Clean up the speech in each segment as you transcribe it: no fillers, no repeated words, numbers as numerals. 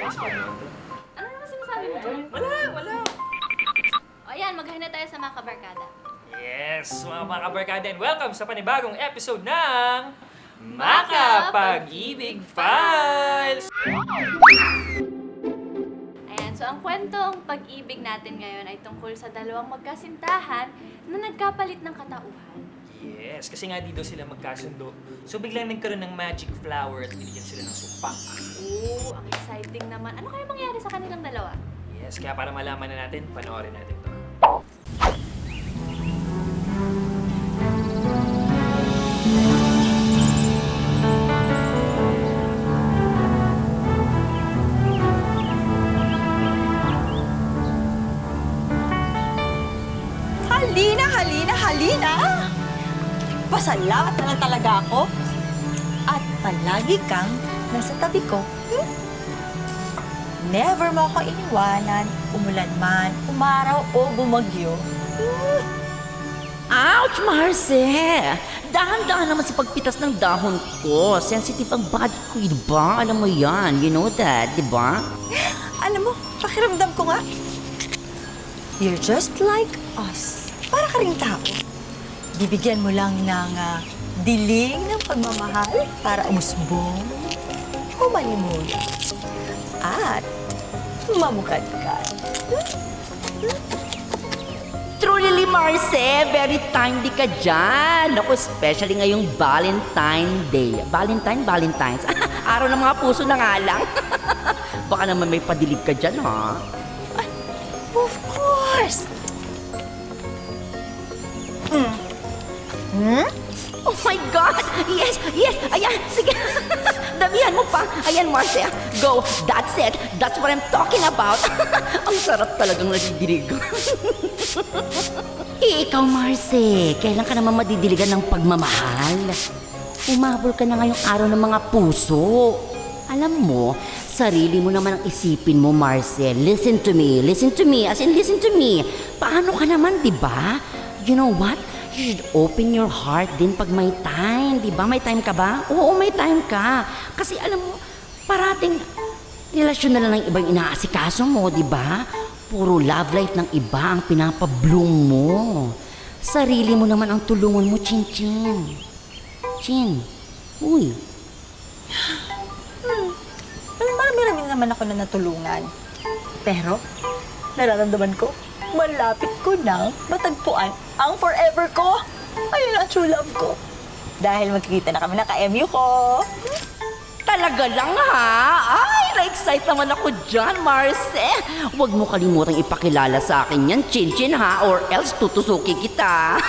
Ano naman sinasabi mo dyan? Wala. O ayan, mag-hi na tayo sa mga kabarkada. Yes, mga kabarkada, and welcome sa panibagong episode ng Makapag-ibig Files! Ayan, so ang kwentong pag-ibig natin ngayon ay tungkol sa dalawang magkasintahan na nagkapalit ng katauhan. Yes, kasi nga dito sila magkasundo. So biglang nagkaroon ng magic flower at binigyan sila ng sumpak. Oo, ang exciting naman. Ano kaya mangyari sa kanilang dalawa? Yes, kaya para malaman na natin, panoorin natin to. Halina! Pasalamat na lang talaga ako. At palagi kang nasa tabi ko. Never mo ako iniwanan, umulan man, umaraw o bumagyo. Ouch, Marce! Dahan-dahan naman sa pagpitas ng dahon ko. Sensitive ang body ko, diba? Alam mo yan. You know that, diba? Alam mo, pakiramdam ko nga. You're just like us. Para ka rin tao. Bibigyan mo lang ng diling ng pagmamahal para umusbong, humalimuyak, at mamukadkad. Truly, Marce, very timely ka dyan. Ako, especially ngayong Valentine Day. Valentine's. Araw ng mga puso na nga lang. Baka naman may padilib ka dyan, ha? Of course! Oh my God! Yes! Ayan, sige. Damihan mo pa. Ayan, Marce. Go. That's it. That's what I'm talking about. Ang sarap talagang nadidilig. Ikaw, Marce, kailan ka naman madidiligan ng pagmamahal? Umabol ka na ngayong araw ng mga puso. Alam mo, sarili mo naman ang isipin mo, Marce. Listen to me. As in, listen to me. Paano ka naman, di ba? You know what? You should open your heart din pag may time, di ba? May time ka ba? Oo, may time ka. Kasi alam mo, parating relasyon na lang ng ibang inaasikaso mo, di ba? Puro love life ng iba ang pinapabloom mo. Sarili mo naman ang tulungan mo, Chin. Chin, uy. Marami-rami naman ako na natulungan. Pero, nararamdaman ko, malapit ko nang matagpuan ang forever ko. Ayun ang true love ko. Dahil magkikita na kami ng ka-MU ko. Talaga lang, ha? Ay, na-excite naman ako dyan, Marce. Huwag mo kalimutang ipakilala sa akin yan, Chin, ha? Or else tutusuki kita.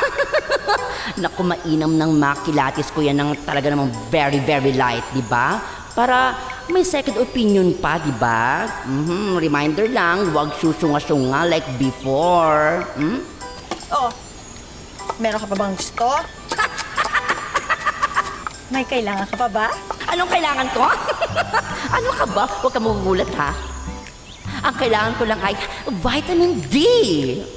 Naku, mainam ng makilatis ko yan ng talaga namang very, very light, di ba? Para may second opinion pa, di ba? Reminder lang, huwag susunga-sunga like before. Oh, meron ka pa bang gusto? May kailangan ka pa ba? Anong kailangan ko? Ano ka ba? Huwag ka magugulat, ha? Ang kailangan ko lang ay vitamin D.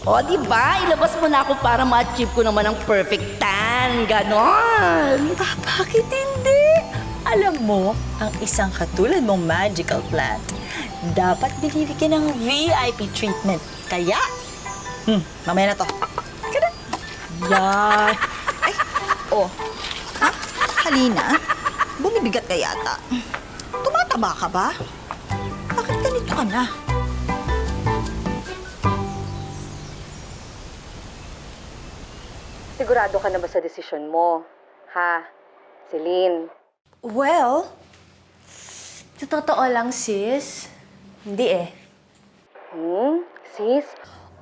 O, di ba? Ilabas mo na ako para ma-achieve ko naman ang perfect tan. Ganon. Bakit hindi? Alam mo, ang isang katulad mong magical plant, dapat binibigyan ng VIP treatment. Kaya, mamaya na to. Kada. Yan. Ay, ha? Halina, bumibigat ka yata. Tumataba ka ba? Bakit ganito ka na? Sigurado ka na ba sa desisyon mo? Ha? Celine? Well, sa totoo lang, sis, hindi eh. Sis?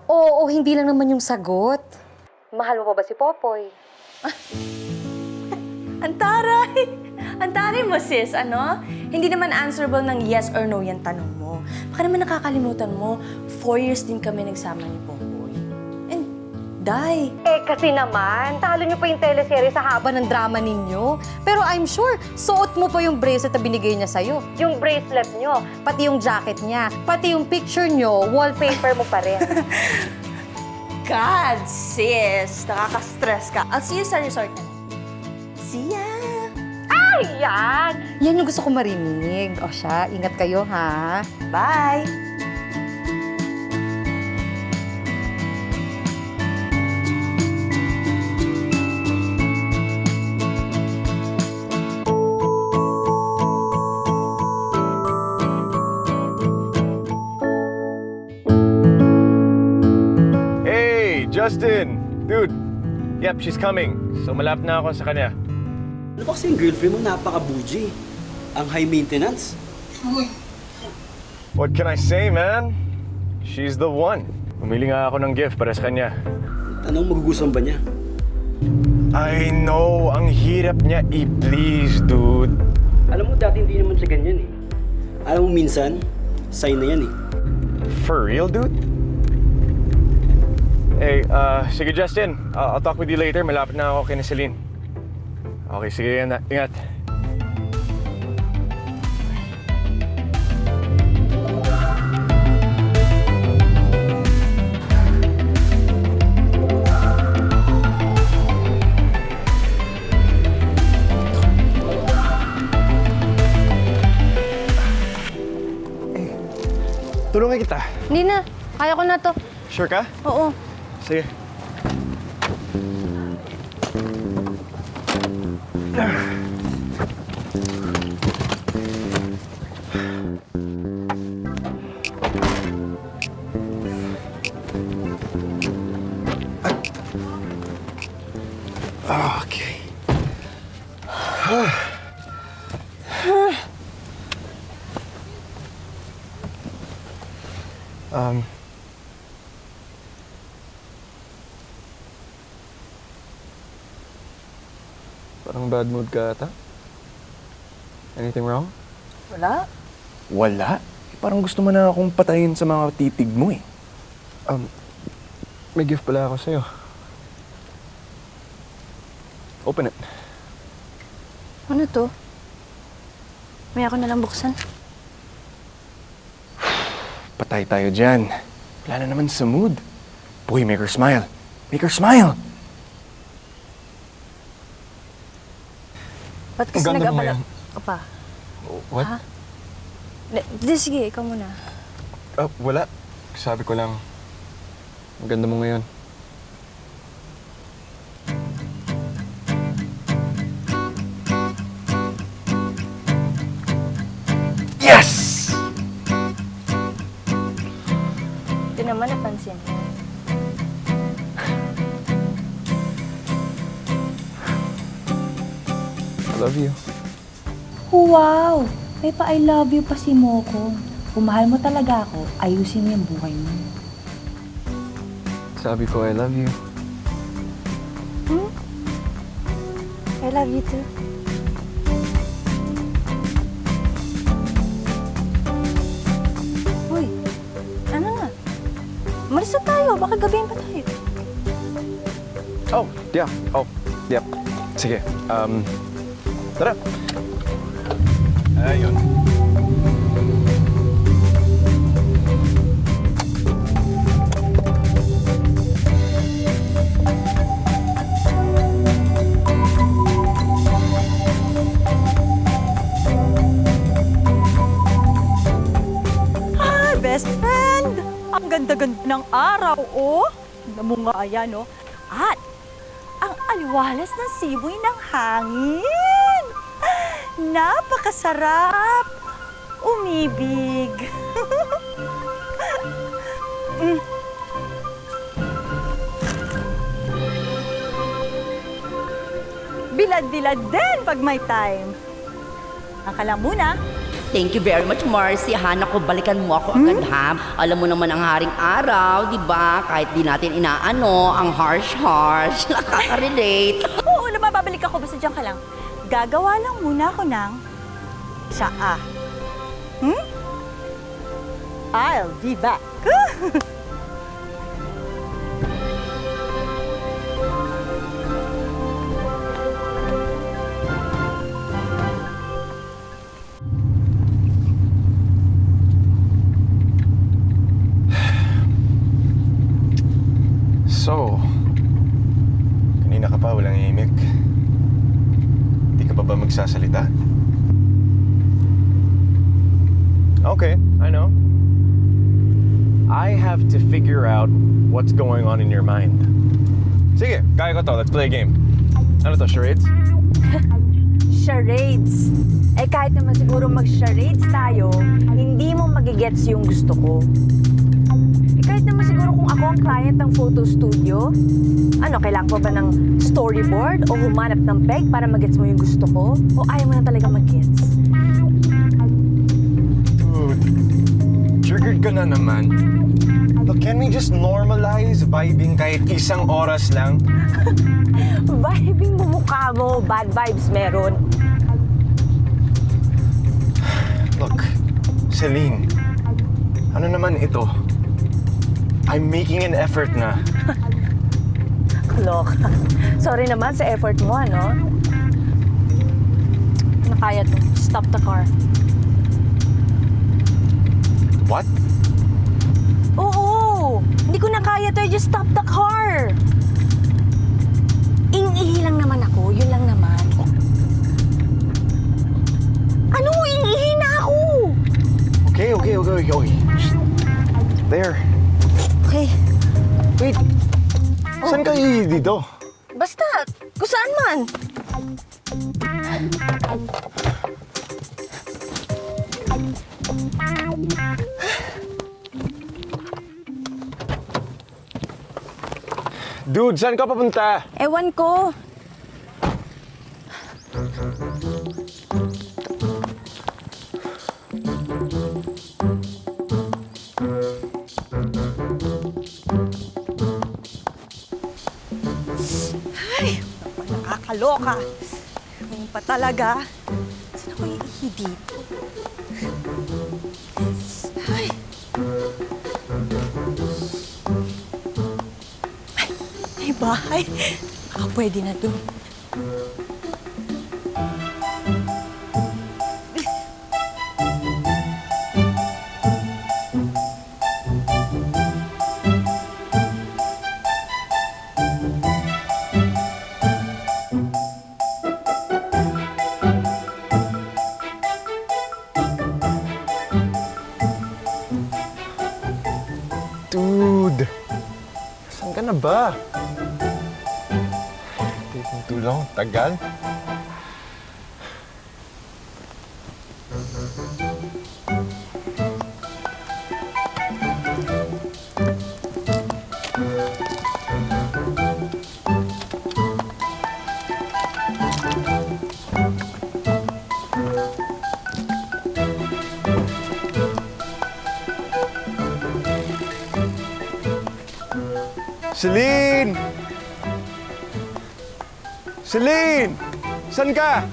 Oo, hindi lang naman yung sagot. Mahal mo pa ba si Popoy? Antaray! Antaray mo, sis, ano? Hindi naman answerable ng yes or no yung tanong mo. Baka naman nakakalimutan mo, 4 years din kami nagsama ni Popoy. And, Day, Kasi naman, talo niyo pa yung teleserye sa haba ng drama ninyo. Pero I'm sure, suot mo pa yung bracelet na binigay niya sa'yo. Yung bracelet niyo, Pati yung jacket niya, pati yung picture niyo, wallpaper mo pa rin. God, sis, nakaka-stress ka. I'll see you sa resort na. See ya! Yan! Yan yung gusto ko marinig. O siya, ingat kayo ha. Bye! Hey, Justin! Dude, yep, she's coming. So malapit na ako sa kanya. Ano ba kasi yung girlfriend mo napaka-bougie? Ang high maintenance? What can I say, man? She's the one. Pumili nga ako ng gift para sa kanya. Anong magugustuhan ba niya? I know, ang hirap niya i-please, dude. Alam mo, dati hindi naman siya ganyan eh. Alam mo, minsan, sign na yan eh. For real, dude? Hey, sige Justin. I'll talk with you later. Malapit na ako kay Celine. Okay, sige, ingat. Tulungan kita. Hindi na. Kaya ko na to. Sure ka? Oo. Sige. Okay. Parang bad mood ka ata. Anything wrong? Wala? Wala? Parang gusto mo na akong patayin sa mga titig mo eh. May gift pala ako sa'yo. Open it. Ano to? May ako nalang buksan. Patay tayo dyan. Wala na naman sa mood. Boy, make her smile. Make her smile! Ba't kasi Ang ganda mo nag-abala ngayon. ka pa? What? Ha? Di, sige, ikaw muna. Wala. Sabi ko lang, ang ganda mo ngayon. Yes! Di naman napansin. I love you. Wow! May pa-I love you pa si Moko. Kung mahal mo talaga ako, ayusin mo yung buhay mo. Sabi ko, I love you. I love you too. Uy, ano na? Umalis na tayo, baka gabihin pa tayo. Oh, yeah. Oh, yep. Sige. Tara. Ayun. Hi, best friend! Ang ganda-ganda ng araw, oh! Namunga ayan, oh. At ang aliwalas ng simoy ng hangin! Napakasarap! Umibig! Bilad-bilad din pag may time. Ang kalang muna, Thank you very much, Marcy. Hana ko, balikan mo ako agad, ha? Alam mo naman ang haring araw, di ba? Kahit di natin inaano, ang harsh-harsh. Nakaka-relate. oo naman, babalik ako. Basta dyan ka lang. Gagawa lang muna ako ng tsaa. I'll be back. So, kanina ka pa walang himik. Di ka ba ba magsasalita? Okay, I know. I have to figure out what's going on in your mind. Sige, kaya ko to. Let's play a game. Ano to, charades? Charades. Eh kahit naman siguro mag-charades tayo, hindi mo magigets yung gusto ko. Eh kahit naman siguro kung ako ang client ng photo studio, ano, kailangan ko ba ng storyboard o humanap ng peg para magets mo yung gusto ko? O ayaw mo na talaga mag-gets? Dude, triggered ka na naman. Look, can we just normalize vibing kahit isang oras lang? Vibing mo mukha mo, bad vibes meron. Look, Celine, ano naman ito? I'm making an effort na. Look, sorry naman sa effort mo, ano? Nakaya to. Stop the car. What? Oo! Hindi ko na kaya to. Just stop the car! Ing-ihi lang naman ako. Yun lang naman. Ano? Ing-ihi na ako! Okay. There. Okay. Wait, saan ka dito? Basta, kung saan man. Dude, saan ka papunta? Ewan ko. Ay, nakakaloka. Ngayon pa talaga. Saan ako iihi dito? Ay. May bahay. Baka pwede na doon. Dude, saan ka na ba? Taking too long, tagal. Celine! Celine! Saan ka?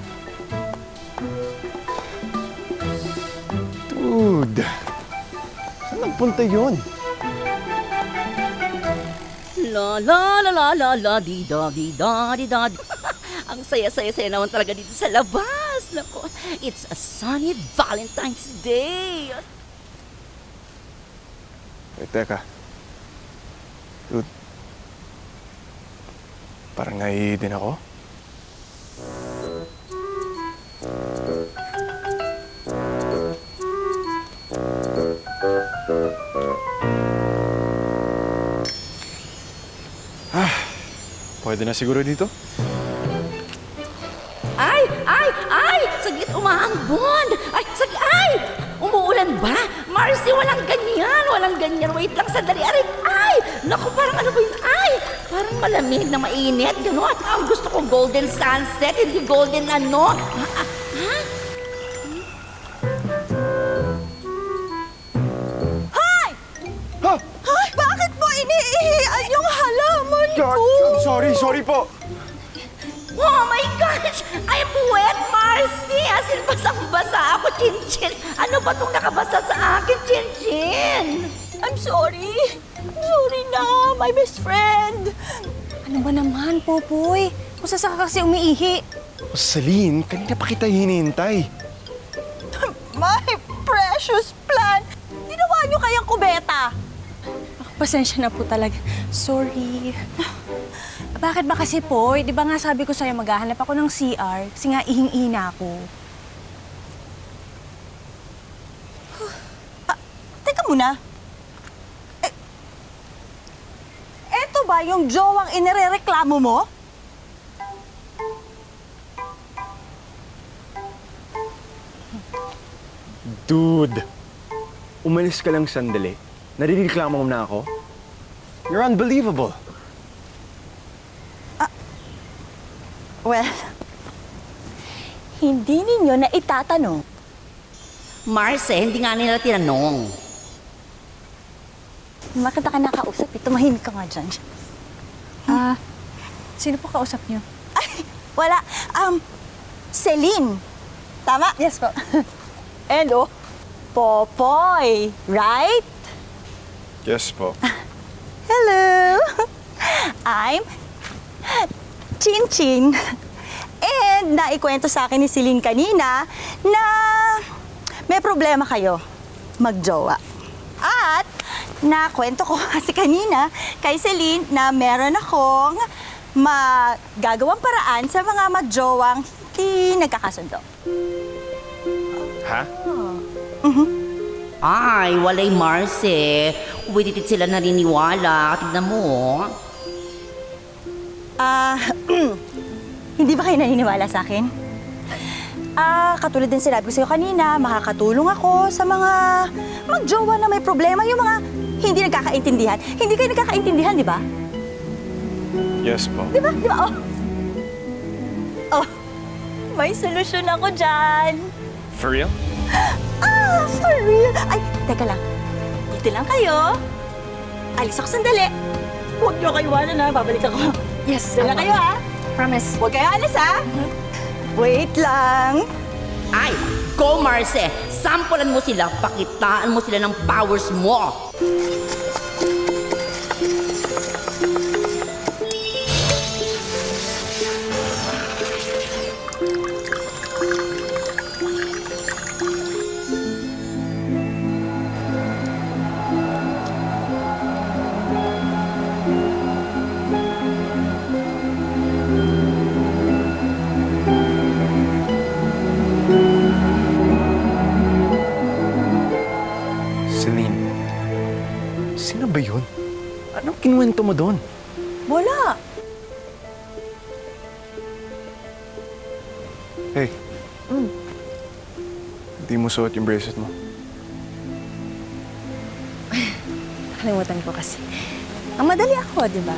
Dude, saan nagpunta yun? La la la la la la di da di da di da. Ang saya-saya-saya naman talaga dito sa labas. Nako, it's a sunny Valentine's Day. Wait, teka. Dude, parang naiihi din ako. Pwede na siguro dito? Ay! Ay! Ay! Saglit umaambon! Ay! Saglit! Ay! Umuulan ba? Marcy, walang ganyan! Walang ganyan! Wait lang, sandali! Aray! Ay! Naku, parang ano ba yun? Ay! Parang malamig na mainit. Gano'n. Ang gusto ko golden sunset, hindi golden ano. Ha? Ha? Ay, bakit mo iniihian yung halaman God, I'm sorry po. Oh my gosh! I'm wet, Marcy! As in, basang-basa ako, Chin-Chin. Ano ba itong nakabasa sa akin, Chin-Chin? I'm sorry. I'm sorry na, my best friend. Ano ba naman, Popoy? Kung saan ka kasi umiihi? Celine, kanina pa kita hinihintay. My precious plant! Ginawa niyo kayang kubeta! Pasensya na po talaga. Sorry. Bakit ba kasi, Poy? Di ba nga sabi ko sa'yo maghahanap ako ng CR kasi nga ihing-ihina ako. Teka muna. Eto ba yung jowang inirereklamo mo? Dude, umalis ka lang sandali. Narireklamo mo na ako? You're unbelievable. Well, hindi ninyo na itatanong. Marce, hindi nga nila tinanong. Makita ka nakausap, tumahimik ka nga dyan. Sino po kausap niyo? Ay, wala. Celine. Tama? Yes po. And Popoy, right? Yes po. Hello! I'm Chin Chin. And naikwento sa akin ni Celine kanina na may problema kayo magjowa. At nakwento ko kasi kanina kay Celine na meron akong magagawang paraan sa mga magjowang hindi nagkakasundo. Ha? Ay, walay Marce. Wititit sila naniniwala. Tignan mo, oh. Hindi ba kayo naniniwala sa akin? Katulad din sinabi ko sa'yo kanina, makakatulong ako sa mga magjowa na may problema, yung mga hindi nagkakaintindihan. Hindi kayo nagkakaintindihan, di ba? Yes po. Di ba? Di ba? Oh, may solusyon ako dyan. For real? For real? Ay, teka lang. Dito lang kayo. Alis ako sandali. Huwag niyo kayo iwanan ha. Babalik ako. Yes, Dito lang kayo ha. Promise. Huwag kayo alis ha. Wait lang. Ay, go Marce! Sampulan mo sila, pakitaan mo sila ng powers mo! Celine, sino ba yun? Anong kinuwento mo doon? Wala. Hey. Hindi mo suot yung bracelet mo. Nakalimutan ko kasi. Ang madali ako, di ba?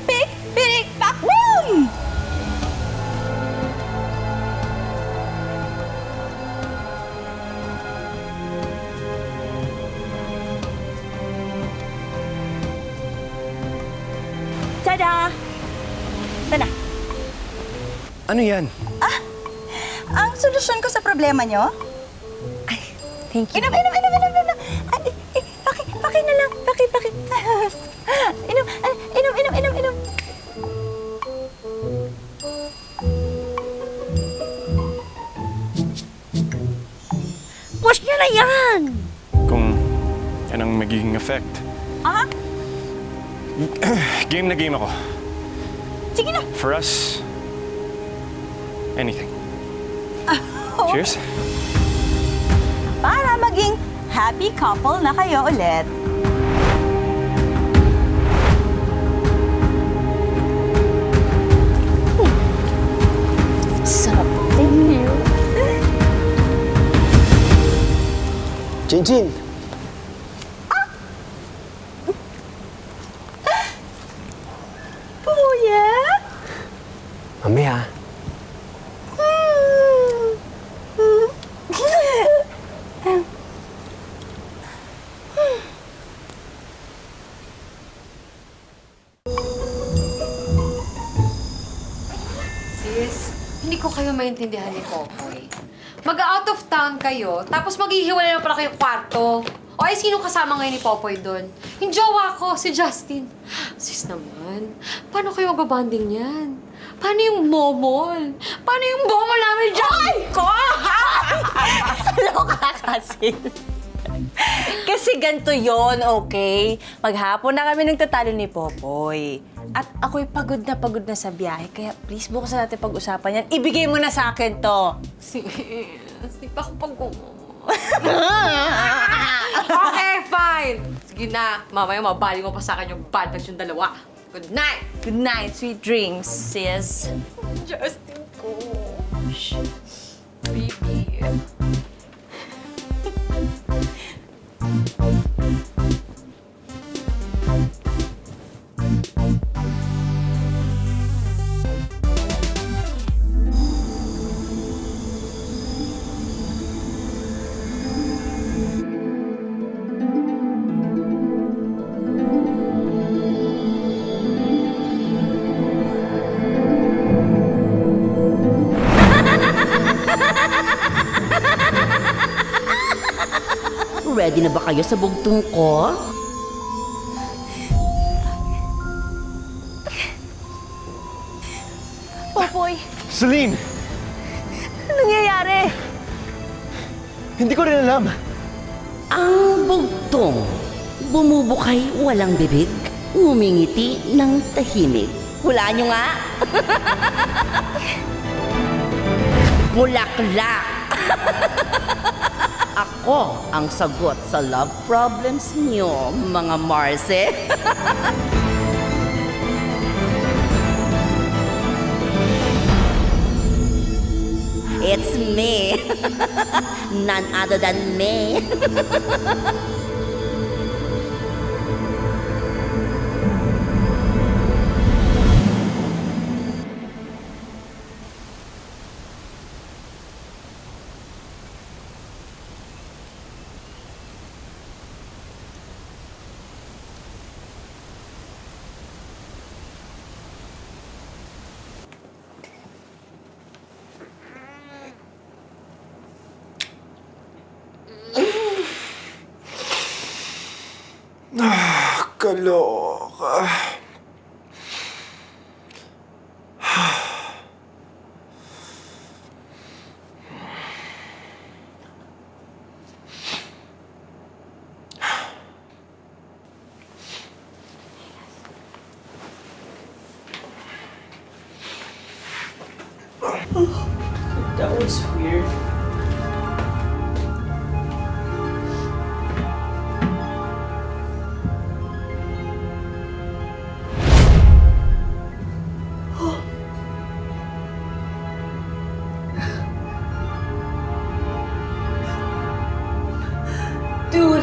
Pick, pick, pack, boom! Tada! Tada! Ano yan? Ang solusyon ko sa problema nyo? Thank you. Inom! Ay, paki na lang. Paki. Inom. Push niya na yan! Kung yan ang magiging effect. Aha, Game na game ako. sige na. For us, anything. Cheers. Para maging happy couple na kayo ulit. Sarap. Thank you. Chin Chin! Kuya? Mamaya. Sis, hindi ko kayo maintindihan ni Popoy. Mag-out of town kayo, tapos maghihiwalay na pala kayong kwarto. O ay, sino kasama ngayon ni Popoy doon? Yung jowa ko, si Justin. Sis naman, paano kayo magbabanding yan? Paano yung momol? Paano yung momol namin, Justin? Ko, ha? Loka kasi. Kasi ganito yon, okay? Maghapon na kami nagtatalo ni Popoy. At ako'y pagod na sa biyahe. Kaya please, bukas na natin pag-usapan yan. Ibigay mo na sa akin to. Sis, di pa ako Okay, fine. Sige na. Mamaya mabali mo pa sa akin yung bad touch yung dalawa. Good night! Good night, sweet dreams, sis. Justin ko. Baby. Ready na ba kayo sa bugtong ko? Popoy, Celine! ano nangyayari? Hindi ko rin alam. Ang bugtong, bumubukay walang bibig, umingiti ng tahimik. Hulaan nyo nga! Bulaklak! Ako ang sagot sa love problems niyo, mga Marce. It's me. None other than me. Kaloka. That was weird. Dude!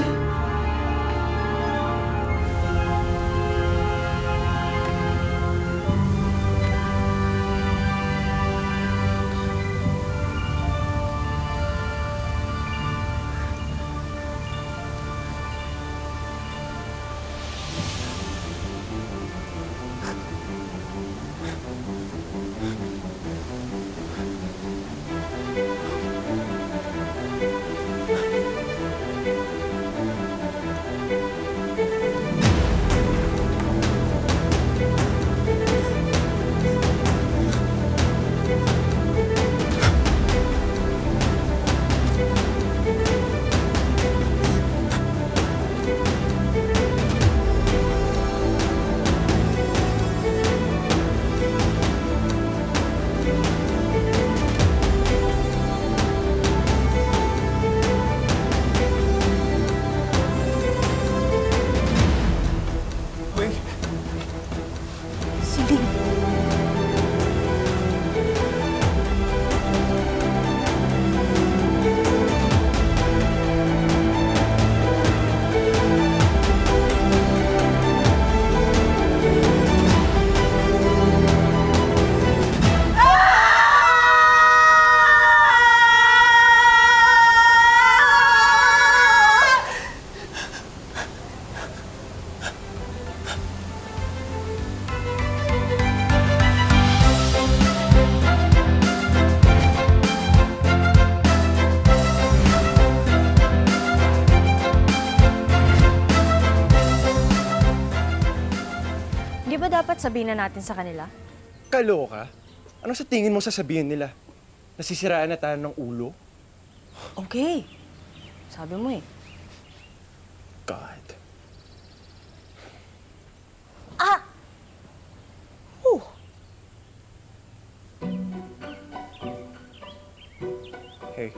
Di ba dapat sabihin na natin sa kanila? Kaloka? Ano sa tingin mo sasabihin nila? Nasisiraan na tayo ng ulo? Okay. Sabi mo eh. God. Ah! Oh! Hey.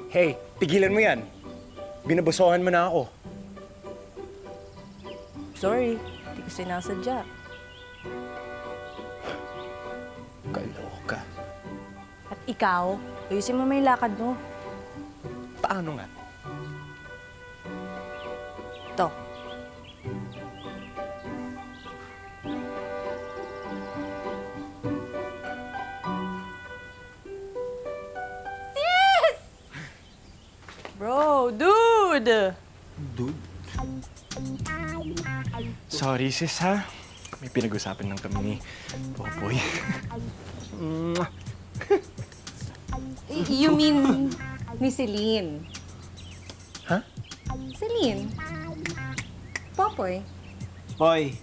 Hey, tigilan mo yan. Binabosohan mo na ako. Sorry, hindi ko sinasadya. Kaloka. At ikaw, ayusin mo may lakad mo. Paano nga? Ito. Sis! Bro, dude! Sorry, sis, ha? May pinag-usapan lang kami ni Popoy. Mwah. You mean ni Celine? Ha? Celine? Popoy? Hoy,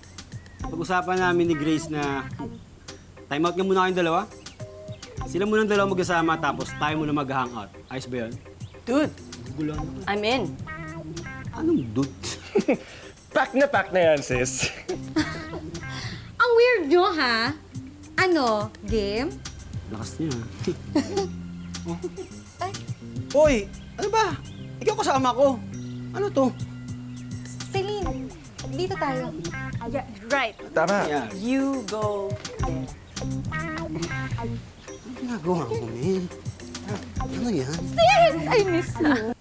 pag-usapan namin ni Grace na time out nga muna kayong dalawa. Sila munang dalawa magkasama tapos tayo muna mag-hangout. Ayos ba yun? Dude, Gulo I'm in. Anong dude? Pack na yan, sis. Ang weird nyo, ha? Ano? Game? Lakas niya. Hoy, ano ba? Ikaw kasama ko. Ano to? Celine, dito tayo. Yeah, right. Tama. Yan. You go there. Ano ginagawa ko, man? Ano yan? Yes! I miss you.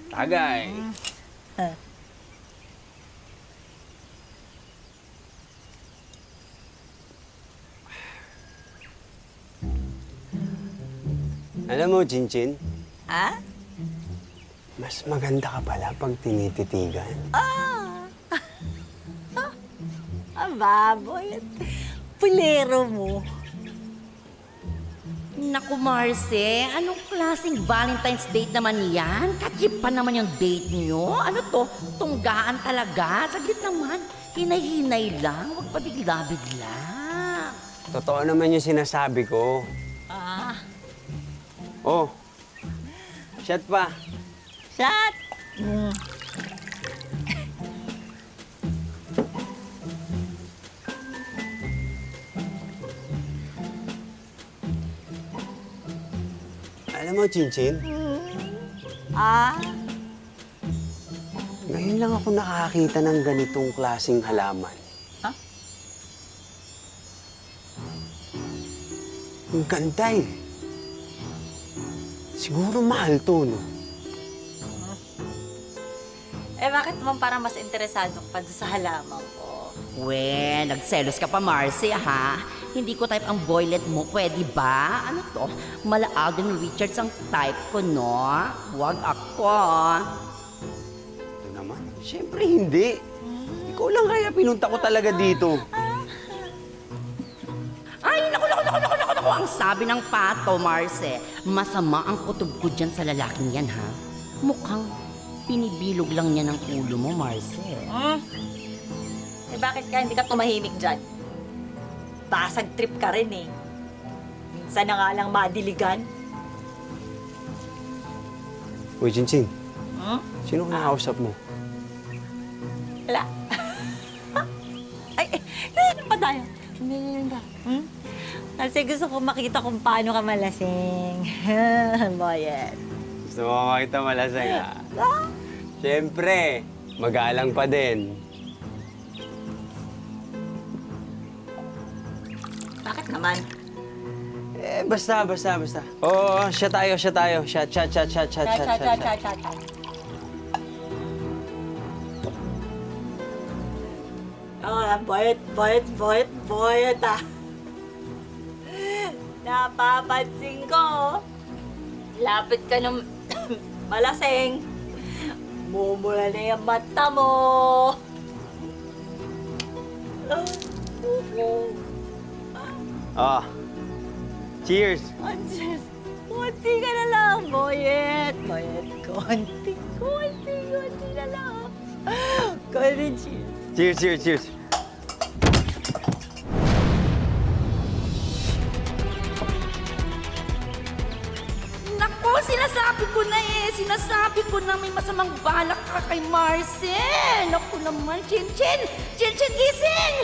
Tagay. Alam mo, Chinchin, Ah? mas maganda ka pala pag tinititigan. Baboy. Pulero mo. Naku, Marce, anong klaseng Valentine's date naman yan? Kachip pa naman yung date niyo. Ano to? Tunggaan talaga? Saglit naman. Hinay-hinay lang. Huwag pa bigla-bigla. Totoo naman yung sinasabi ko. Oh, shot pa. Shot! Alam mo, Chinchin, ngayon lang ako nakakita ng ganitong klaseng halaman. Ha? Ang ganda eh. Siguro mahal to, no? Eh, bakit naman parang mas interesado ka pa doon sa halaman ko? We, nagselos ka pa, Marce, ha? Hindi ko type ang boylet mo. Pwede ba? Ano to? Mala Alden Richards ang type ko, no? Huwag ako. Ito naman. Siyempre hindi. Ikaw lang kaya pinunta ko talaga dito. Ay, naku. Ang sabi ng pato, Marce, masama ang kutob ko dyan sa lalaking yan, ha? Mukhang pinibilog lang niya ng ulo mo, Marce. Eh, bakit ka hindi ka tumahimik dyan? Basag trip ka rin eh. Minsan na nga lang madiligan. Uy, Chinchin. Sino kakausap mo? Wala. Ay, ano pa tayo? Kasi gusto ko makita kung paano ka malasing. Boyet. Gusto mo makita malasang, ha? Siyempre, magalang pa din. Bakit naman? Eh, basta. Oo, siya tayo. Shot. Boyet ah. Napapansin ko. Lapit ka ng malasing. Mumula na yung mata mo. Oh. Cheers! Konti ka na lang, Boyet. Konti na lang. Konti, cheers. Cheers! Sinasabi ko na sinasabi ko na may masamang balak ka kay Marcel. Naku naman, Chin-Chin! Chin-Chin, gising!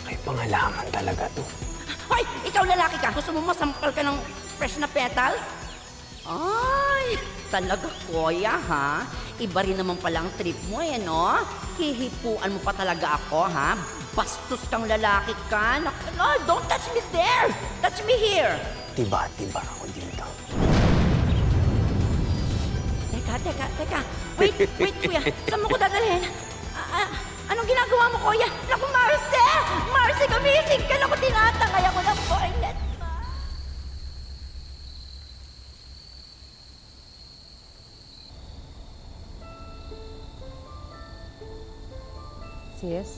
May pangalaman talaga to. Hoy, ikaw lalaki ka. Gusto mo masampal ka ng fresh na petals? Ay, talaga kuya ha? Iba rin naman pala ang trip mo no? Hihipuan mo pa talaga ako ha? Bastos kang lalaki ka. Naku, no, don't touch me there! Touch me here! Tiba ako dito. Teka. Wait, kuya. Saan mo ko dadalhin? Anong ginagawa mo, kuya? Naku, Marce! Marce, gumising ka! Naku, tinatangay ako ng toilet. Sis,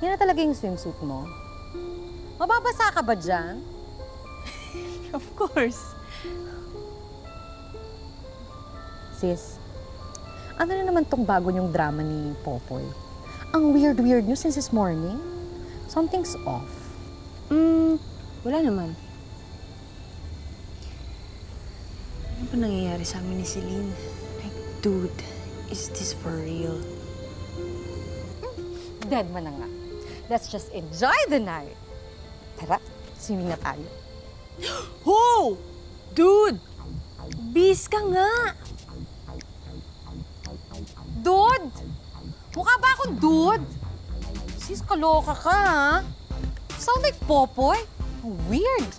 yan na talaga yung swimsuit mo? Mababasa ka ba dyan? Of course. Sis, ano na naman tong bago niyong drama ni Popoy? Ang weird niyo since this morning. Something's off. Wala naman. Ano ba nangyayari sa amin ni Celine? Like, dude, is this for real? Dead man na nga. Let's just enjoy the night. Tara, swimming na tayo. Oh! Dude! Bis ka nga! Dude! Mukha ba akong dude? Sis, kaloka ka, ha? Sound like Popoy? Weird.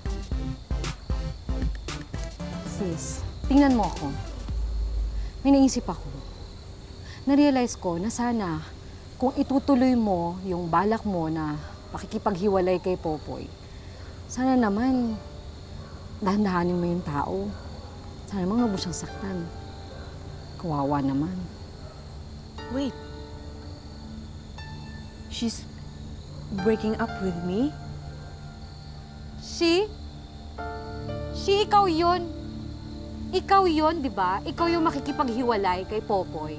Sis, tingnan mo ako. May naisip ako. Na-realize ko na sana kung itutuloy mo yung balak mo na makikipaghiwalay kay Popoy, sana naman dahan-dahanin mo yung tao. Sana naman huwag mo siyang saktan. Kawawa naman. Wait. She's breaking up with me? She, ikaw yun. Ikaw yun, di ba? Ikaw yung makikipaghiwalay kay Popoy.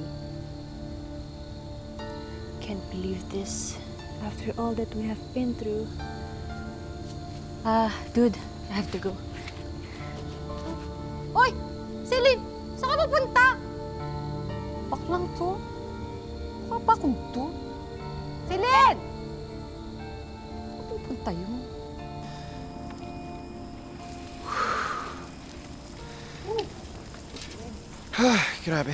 Can't believe this. After all that we have been through. Dude, I have to go. Oy! Celine! Saan ka pupunta? Baklang to? Mukha ba akong dude? Celine! Saan pupunta yun? Grabe.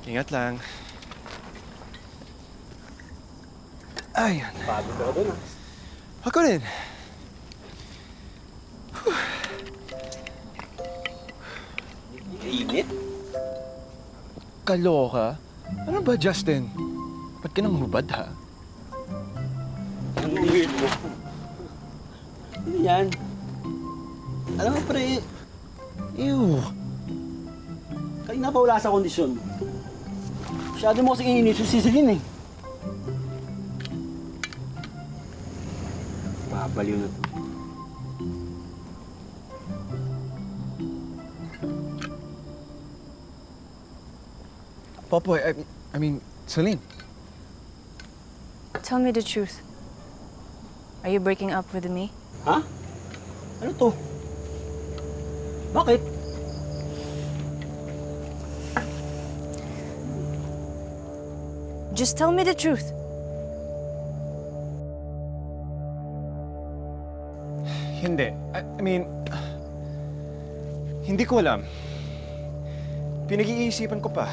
Ingat lang. Ayan. Pagod ka doon Ako rin. Init? Kaloka? Ano ba, Justin? Ba't ka nang hubad, ha? Ang weird mo. Ano yan? Alam mo, pre, Ew. kanina pa wala sa kondisyon. Masyado mo kasing ininis yung sisilin eh. Babaliw na to. Popoy, I mean, Celine. Tell me the truth. Are you breaking up with me? Ha? Ano to? Bakit? Just tell me the truth. Hindi. I mean, hindi ko alam. Pinag-iisipan ko pa.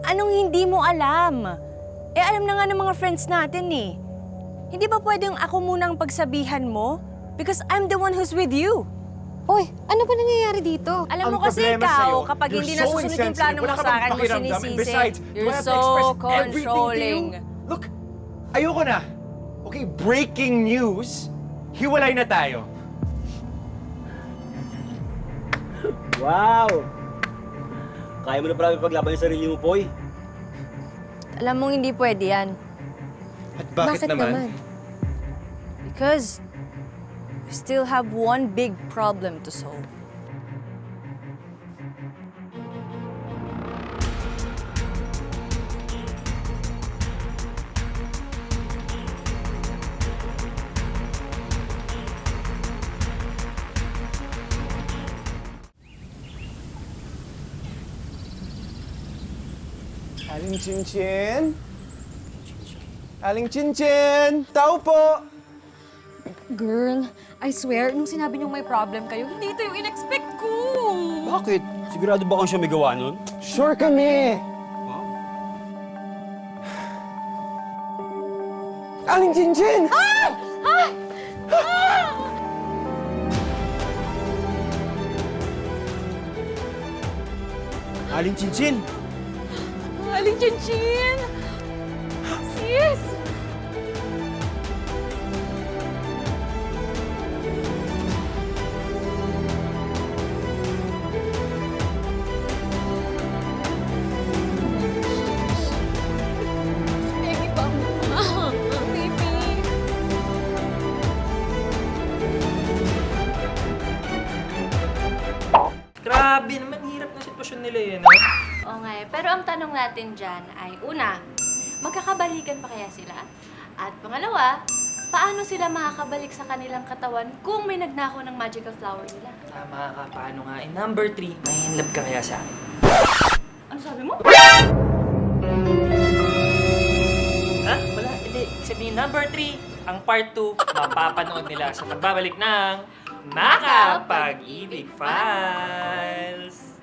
Anong hindi mo alam? Alam na nga ng mga friends natin eh. Hindi ba pwedeng ako munang pagsabihan mo? Because I'm the one who's with you. Oy, ano ba nangyayari dito? Alam mo Ang kasi problema ikaw, sa'yo, kapag you're hindi so nasusunod yung insensitive. plano mo Wala ka sa bang akin, mo pakiramdam? And sinisisi. besides, do I You're have to so express everything to you? controlling. Look, ayoko na. Okay, breaking news. Hiwalay na tayo. Wow! Kaya mo na pala ipaglaban yung sarili mo, Poy. Alam mong hindi pwede yan. At bakit naman? Because we still have one big problem to solve. Aling Chinchin? Aling Chinchin! Tao po! Girl, I swear, nung sinabi niyong may problem kayo, hindi ito yung in-expect ko. Bakit? Sigurado ba kung siya may gawa nun? Sure kami! Aling Chinchin! Aling Chinchin! Aling Chinchin! Sis! Baby pa mo. Baby. Grabe naman, hirap na sitwasyon nila yun, no? Oo nga eh. Pero ang tanong natin dyan ay, una, magkakabalikan pa kaya sila? At pangalawa, paano sila makakabalik sa kanilang katawan kung may nagnakaw ng magical flower nila? Tama ka, paano nga? Number 3, may in love ka kaya sa akin? Ano sabi mo? Ha? Wala, hindi. Sabihin, number 3, ang part 2, mapapanood nila sa pagbabalik ng Makapag-ibig Files!